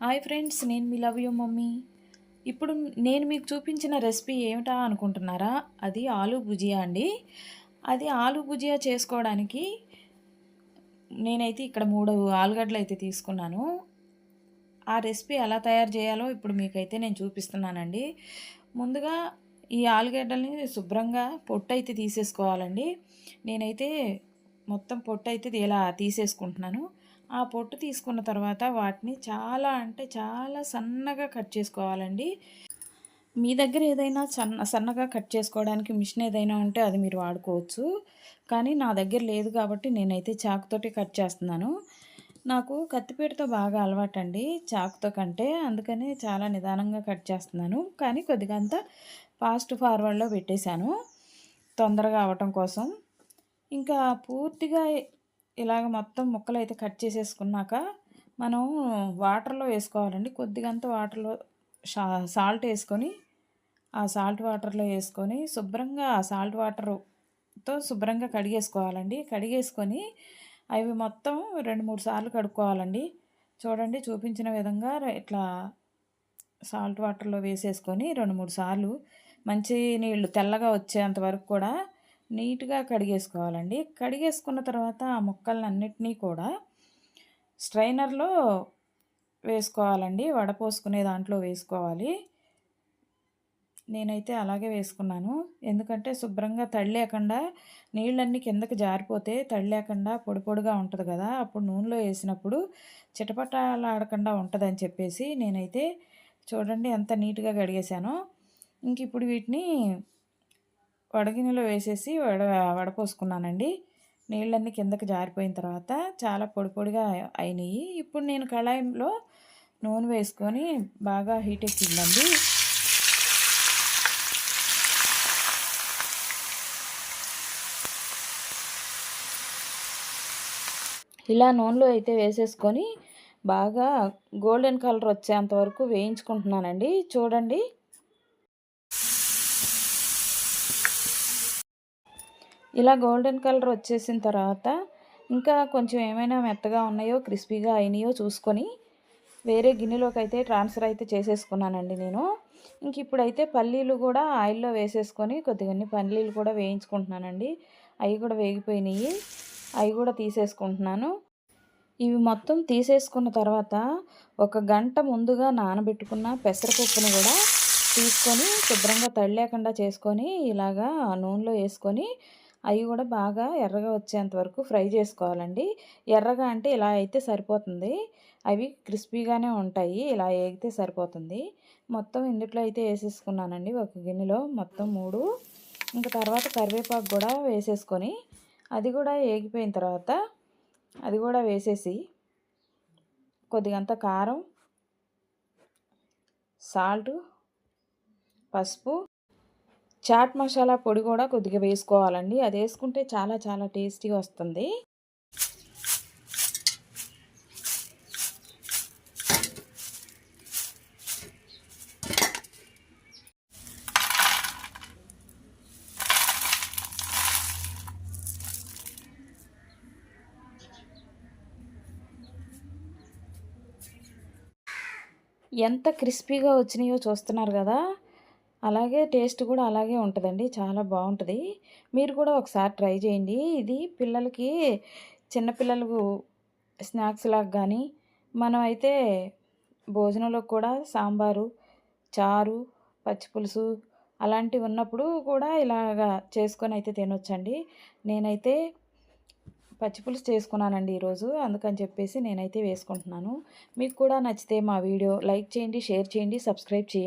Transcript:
Hi friends, నేను మీ love you mummy. ఇప్పుడు నేను మీకు చూపించిన రెసిపీ ఏమిటా అనుకుంటున్నారా? అది ఆలూ భుజియా అండి. అది ఆలూ భుజియా చేసుకోవడానికి నేనైతే ఇక్కడ 3 ఆలుగడ్డలు అయితే తీసుకున్నాను. ఆ రెసిపీ ఎలా తయారు చేయాలో ఇప్పుడు మీకైతే నేను చూపిస్తున్నానండి. ముందుగా ఈ ఆలుగడ్డల్ని శుభ్రంగా పొట్టయితే తీసేసుకోవాలండి. నేనైతే మొత్తం పొట్టయితే ఇలా తీసేసుకుంటున్నాను. ఆ పొట్టు తీసుకున్న తర్వాత వాటిని చాలా అంటే చాలా సన్నగా కట్ చేసుకోవాలండి. మీ దగ్గర ఏదైనా సన్నగా కట్ చేసుకోవడానికి మిషన్ ఏదైనా ఉంటే అది మీరు వాడుకోవచ్చు. కానీ నా దగ్గర లేదు కాబట్టి నేనైతే చాకుతోటి కట్ చేస్తున్నాను. నాకు కత్తిపీటతో బాగా అలవాటండి చాకుతో కంటే. అందుకని చాలా నిదానంగా కట్ చేస్తున్నాను. కానీ కొద్దిగా అంతా ఫాస్ట్ ఫార్వర్డ్‌లో పెట్టేశాను తొందరగా అవ్వటం కోసం. ఇంకా పూర్తిగా ఇలాగ మొత్తం ముక్కలైతే కట్ చేసేసుకున్నాక మనం వాటర్‌లో వేసుకోవాలండి. కొద్దిగంత వాటర్‌లో సాల్ట్ వేసుకొని, ఆ సాల్ట్ వాటర్‌లో వేసుకొని శుభ్రంగా ఆ సాల్ట్ వాటర్‌తో శుభ్రంగా కడిగేసుకోవాలండి. కడిగేసుకొని అవి మొత్తం 2, 3 సార్లు కడుక్కోవాలండి. చూడండి చూపించిన విధంగా ఇట్లా సాల్ట్ వాటర్‌లో వేసేసుకొని 2, 3 సార్లు మంచి నీళ్ళు తెల్లగా వచ్చేంత వరకు కూడా నీట్‌గా కడిగేసుకోవాలండి. కడిగేసుకున్న తర్వాత ఆ ముక్కలన్నిటినీ కూడా స్ట్రైనర్‌లో వేసుకోవాలండి. వడపోసుకునే దాంట్లో వేసుకోవాలి. నేనైతే అలాగే వేసుకున్నాను. ఎందుకంటే శుభ్రంగా తడి లేకుండా నీళ్ళన్నీ కిందకి జారిపోతే తడి లేకుండా పొడి పొడిగా ఉంటది కదా! అప్పుడు నూనెలో వేసినప్పుడు చిటపటలాడకుండా ఉంటదని చెప్పేసి నేనైతే చూడండి ఎంత నీట్‌గా కడిగేశానో. ఇంక ఇప్పుడు వీటిని వడగిన్నెలో వేసేసి వడపోసుకున్నానండి. నీళ్ళన్నీ కిందకి జారిపోయిన తర్వాత చాలా పొడి పొడిగా అయినాయి. ఇప్పుడు నేను కళాయిలో నూనె వేసుకొని బాగా హీట్ ఎక్కిందండి. ఇలా నూనెలో అయితే వేసేసుకొని బాగా గోల్డెన్ కలర్ వచ్చేంత వరకు వేయించుకుంటున్నానండి. చూడండి ఇలా గోల్డెన్ కలర్ వచ్చేసిన తర్వాత ఇంకా కొంచెం ఏమైనా మెత్తగా ఉన్నాయో క్రిస్పీగా అయినాయో చూసుకొని వేరే గిన్నెలోకి అయితే ట్రాన్స్ఫర్ అయితే చేసేసుకున్నానండి నేను. ఇంక ఇప్పుడైతే పల్లీలు కూడా ఆయిల్లో వేసేసుకొని కొద్దిగా పల్లీలు కూడా వేయించుకుంటున్నానండి. అవి కూడా వేగిపోయినాయి. అవి కూడా తీసేసుకుంటున్నాను. ఇవి మొత్తం తీసేసుకున్న తర్వాత ఒక గంట ముందుగా నానబెట్టుకున్న పెసరపప్పును కూడా తీసుకొని శుభ్రంగా తడి లేకుండా చేసుకొని ఇలాగా నూనెలో వేసుకొని అవి కూడా బాగా ఎర్రగా వచ్చేంత వరకు ఫ్రై చేసుకోవాలండి. ఎర్రగా అంటే ఇలా అయితే సరిపోతుంది. అవి క్రిస్పీగానే ఉంటాయి. ఇలా వేగితే సరిపోతుంది. మొత్తం ఇందుట్లో అయితే వేసేసుకున్నానండి ఒక గిన్నెలో మొత్తం 3. ఇంకా తర్వాత కరివేపాకు కూడా వేసేసుకొని అది కూడా వేగిపోయిన తర్వాత అది కూడా వేసేసి కొద్దిగంత కారం, సాల్టు, పసుపు, చాట్ మసాలా పొడి కూడా కొద్దిగా వేసుకోవాలండి. అది వేసుకుంటే చాలా చాలా టేస్టీగా వస్తుంది. ఎంత క్రిస్పీగా వచ్చినాయో చూస్తున్నారు కదా! అలాగే టేస్ట్ కూడా అలాగే ఉంటుందండి. చాలా బాగుంటుంది. మీరు కూడా ఒకసారి ట్రై చేయండి. ఇది పిల్లలకి చిన్నపిల్లలకు స్నాక్స్ లాగా కానీ మనం అయితే భోజనంలో కూడా సాంబారు, చారు, పచ్చిపులుసు అలాంటివి ఉన్నప్పుడు కూడా ఇలాగా చేసుకొని అయితే తినొచ్చండి. నేనైతే పచ్చిపులుసు చేసుకున్నానండి ఈరోజు. అందుకని చెప్పేసి నేనైతే వేసుకుంటున్నాను. మీకు కూడా నచ్చితే మా వీడియో లైక్ చేయండి, షేర్ చేయండి, సబ్స్క్రైబ్ చేయండి.